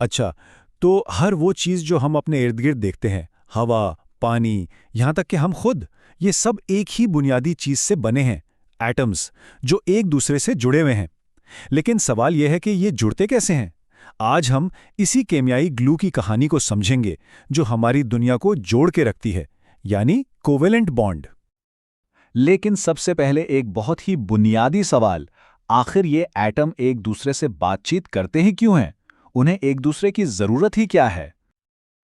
अच्छा, तो हर वो चीज़ जो हम अपने इर्द-गिर्द देखते हैं, हवा, पानी, यहाँ तक कि हम खुद, ये सब एक ही बुनियादी चीज़ से बने हैं, एटम्स, जो एक दूसरे से जुड़े हुए हैं। लेकिन सवाल यह है कि ये जुड़ते कैसे हैं? आज हम इसी केमियाई ग्लू की कहानी को समझेंगे, जो हमारी दुनिया को जोड़ के रखती है, यानी कोवेलेंट बॉन्ड। लेकिन सबसे पहले एक बहुत ही बुनियादी सवाल, आखिर ये एटम एक दूसरे से बातचीत करते ही क्यों हैं? उन्हें एक दूसरे की जरूरत ही क्या है?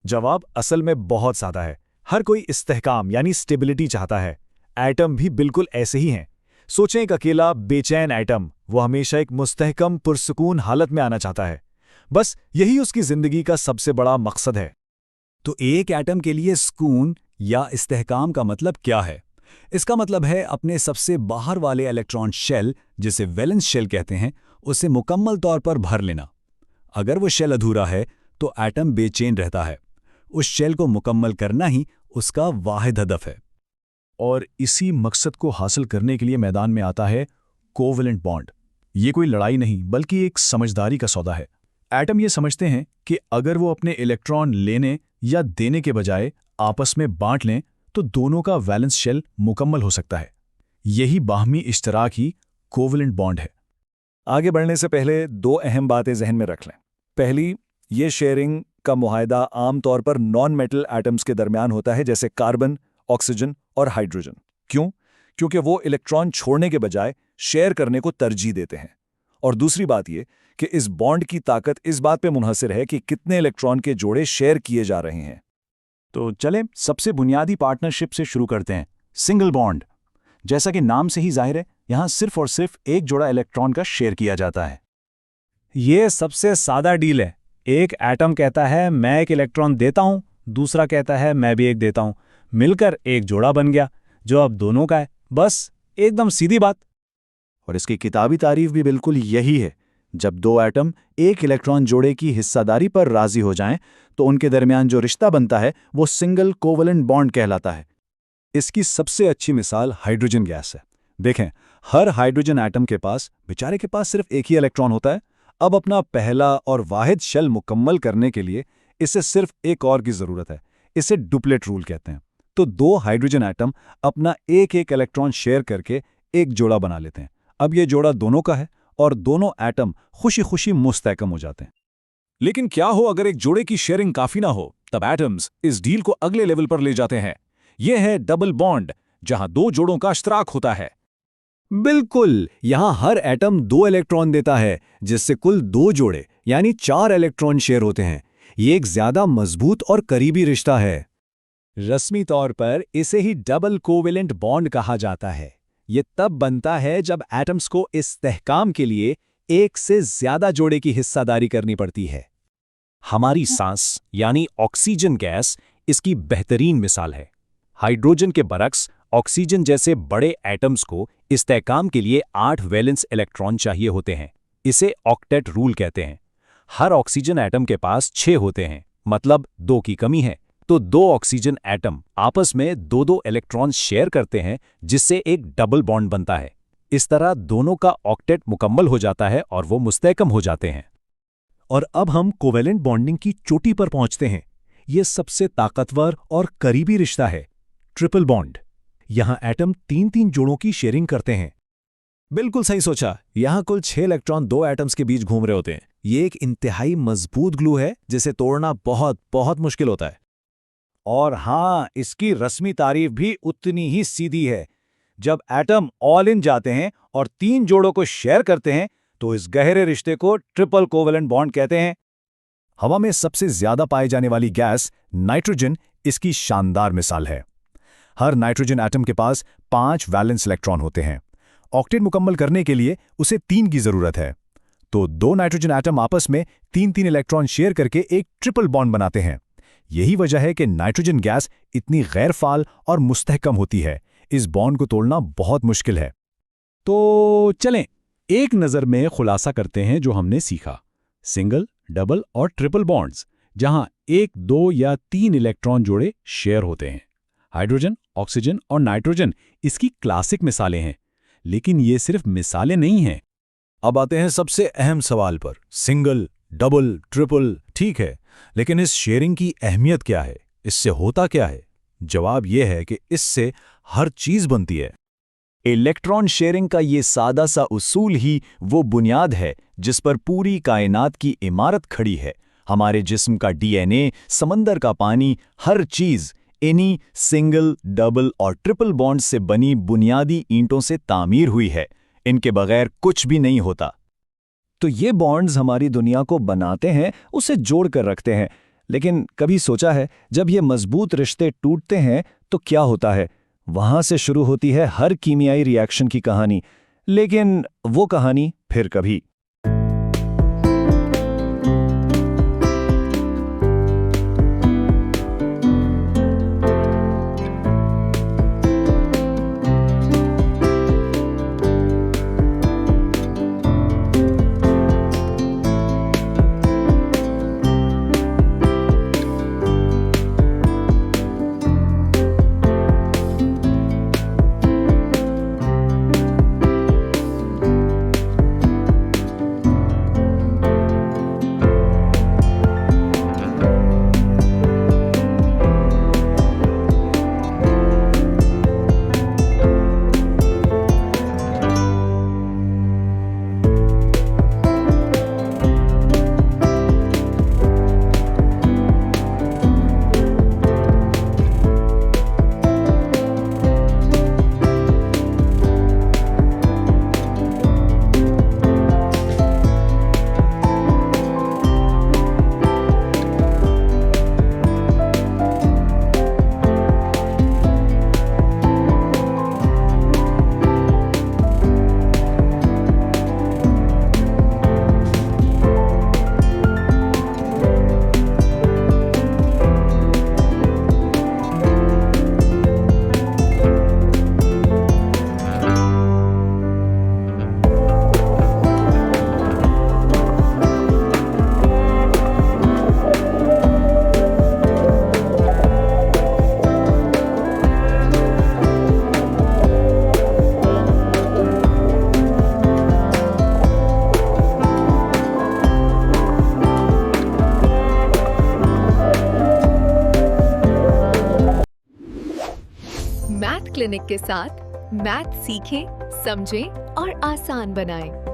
जवाब असल में बहुत सादा है। हर कोई इस्तेहकाम यानी स्टेबिलिटी चाहता है। एटम भी बिल्कुल ऐसे ही हैं। सोचें, एक अकेला बेचैन एटम, वो हमेशा एक मुस्तहकम पुरसुकून हालत में आना चाहता है। बस यही उसकी जिंदगी का सबसे बड़ा मकसद है। तो एक एटम के लिए सुकून या इस्तेहकाम का मतलब क्या है? इसका मतलब है अपने सबसे बाहर वाले इलेक्ट्रॉन शेल, जिसे वैलेंस शेल कहते हैं, उसे मुकम्मल तौर पर भर लेना। अगर वो शेल अधूरा है तो एटम बेचैन रहता है। उस शेल को मुकम्मल करना ही उसका वाहिद हदफ है। और इसी मकसद को हासिल करने के लिए मैदान में आता है कोवेलेंट बॉन्ड। ये कोई लड़ाई नहीं बल्कि एक समझदारी का सौदा है। एटम ये समझते हैं कि अगर वो अपने इलेक्ट्रॉन लेने या देने के बजाय आपस में बांट लें तो दोनों का वैलेंस शेल मुकम्मल हो सकता है। यही बाहमी इश्तराक ही कोवेलेंट बॉन्ड है। आगे बढ़ने से पहले दो अहम बातें जहन में रख लें। पहली, ये शेयरिंग का मुआहदा आमतौर पर नॉन मेटल एटम्स के दरमियान होता है, जैसे कार्बन, ऑक्सीजन और हाइड्रोजन। क्यों? क्योंकि वो इलेक्ट्रॉन छोड़ने के बजाय शेयर करने को तरजीह देते हैं। और दूसरी बात ये कि इस बॉन्ड की ताकत इस बात पे मुनहसर है कि कितने इलेक्ट्रॉन के जोड़े शेयर किए जा रहे हैं। तो चलें सबसे बुनियादी पार्टनरशिप से शुरू करते हैं, सिंगल बॉन्ड। जैसा कि नाम से ही जाहिर है, यहां सिर्फ और सिर्फ एक जोड़ा इलेक्ट्रॉन का शेयर किया जाता है। ये सबसे सादा डील है। एक एटम कहता है मैं एक इलेक्ट्रॉन देता हूं, दूसरा कहता है मैं भी एक देता हूं, मिलकर एक जोड़ा बन गया जो अब दोनों का है। बस एकदम सीधी बात। और इसकी किताबी तारीफ भी बिल्कुल यही है। जब दो एटम एक इलेक्ट्रॉन जोड़े की हिस्सादारी पर राजी हो जाएं, तो उनके दरमियान जो रिश्ता बनता है वो सिंगल कोवेलेंट बॉन्ड कहलाता है। इसकी सबसे अच्छी मिसाल हाइड्रोजन गैस है। देखें, हर हाइड्रोजन एटम के पास, बेचारे के पास, सिर्फ एक ही इलेक्ट्रॉन होता है। अब अपना पहला और वाहिद शेल मुकम्मल करने के लिए इसे सिर्फ एक और की जरूरत है। इसे डुप्लेट रूल कहते हैं। तो दो हाइड्रोजन एटम अपना एक एक इलेक्ट्रॉन शेयर करके एक जोड़ा बना लेते हैं। अब ये जोड़ा दोनों का है और दोनों एटम खुशी खुशी मुस्तहकम हो जाते हैं। लेकिन क्या हो अगर एक जोड़े की शेयरिंग काफी ना हो? तब एटम्स इस डील को अगले लेवल पर ले जाते हैं। यह है डबल बॉन्ड, जहां दो जोड़ों का इश्तराक होता है। बिल्कुल, यहां हर एटम 2 इलेक्ट्रॉन देता है, जिससे कुल 2 जोड़े यानी 4 इलेक्ट्रॉन शेयर होते हैं। ये एक ज्यादा मजबूत और करीबी रिश्ता है। रस्मी तौर पर इसे ही डबल कोवेलेंट बॉन्ड कहा जाता है। ये तब बनता है जब एटम्स को इस्तेहकाम के लिए एक से ज्यादा जोड़े की हिस्सादारी करनी पड़ती है। हमारी सांस यानी ऑक्सीजन गैस इसकी बेहतरीन मिसाल है। हाइड्रोजन के बरक्स ऑक्सीजन जैसे बड़े एटम्स को इस्तेहकाम के लिए 8 वैलेंस इलेक्ट्रॉन चाहिए होते हैं। इसे ऑक्टेट रूल कहते हैं। हर ऑक्सीजन एटम के पास 6 होते हैं, मतलब 2 की कमी है। तो 2 ऑक्सीजन एटम आपस में 2-2 इलेक्ट्रॉन शेयर करते हैं, जिससे एक डबल बॉन्ड बनता है। इस तरह दोनों का ऑक्टेट मुकम्मल हो जाता है और वो मुस्तहकम हो जाते हैं। और अब हम कोवेलेंट बॉन्डिंग की चोटी पर पहुंचते हैं। ये सबसे ताकतवर और करीबी रिश्ता है, ट्रिपल बॉन्ड। यहां एटम 3-3 जोड़ों की शेयरिंग करते हैं। बिल्कुल सही सोचा। यहां कुल 6 इलेक्ट्रॉन 2 एटम्स के बीच घूम रहे होते हैं। ये एक इंतहाई मजबूत ग्लू है जिसे तोड़ना बहुत बहुत मुश्किल होता है। और हां, इसकी रस्मी तारीफ भी उतनी ही सीधी है। जब एटम ऑल इन जाते हैं और 3 जोड़ों को शेयर करते हैं, तो इस गहरे रिश्ते को ट्रिपल कोवेलेंट बॉन्ड कहते हैं। हवा में सबसे ज्यादा पाए जाने वाली गैस नाइट्रोजन इसकी शानदार मिसाल है। हर नाइट्रोजन एटम के पास 5 वैलेंस इलेक्ट्रॉन होते हैं। ऑक्टेट मुकम्मल करने के लिए उसे 3 की जरूरत है। तो 2 नाइट्रोजन एटम आपस में 3-3 इलेक्ट्रॉन शेयर करके एक ट्रिपल बॉन्ड बनाते हैं। यही वजह है कि नाइट्रोजन गैस इतनी गैर फाल और मुस्तहकम होती है। इस बॉन्ड को तोड़ना बहुत मुश्किल है। तो चलें एक नज़र में खुलासा करते हैं जो हमने सीखा। सिंगल, डबल और ट्रिपल बॉन्ड्स, जहां 1, 2 या 3 इलेक्ट्रॉन जोड़े शेयर होते हैं। हाइड्रोजन, ऑक्सीजन और नाइट्रोजन इसकी क्लासिक मिसालें हैं। लेकिन ये सिर्फ मिसालें नहीं हैं। अब आते हैं सबसे अहम सवाल पर, सिंगल, डबल, ट्रिपल, ठीक है, लेकिन इस शेयरिंग की अहमियत क्या है? इससे होता क्या है? जवाब यह है कि इससे हर चीज बनती है। इलेक्ट्रॉन शेयरिंग का ये सादा सा उसूल ही वो बुनियाद है जिस पर पूरी कायनात की इमारत खड़ी है। हमारे जिस्म का डीएनए, समंदर का पानी, हर चीज इन्हीं सिंगल, डबल और ट्रिपल बॉन्ड से बनी बुनियादी ईंटों से तामीर हुई है। इनके बगैर कुछ भी नहीं होता। तो ये बॉन्ड्स हमारी दुनिया को बनाते हैं, उसे जोड़ कर रखते हैं। लेकिन कभी सोचा है, जब ये मजबूत रिश्ते टूटते हैं तो क्या होता है? वहां से शुरू होती है हर कीमियाई रिएक्शन की कहानी। लेकिन वो कहानी फिर कभी। मैथ क्लिनिक के साथ मैथ सीखें, समझें और आसान बनाएं।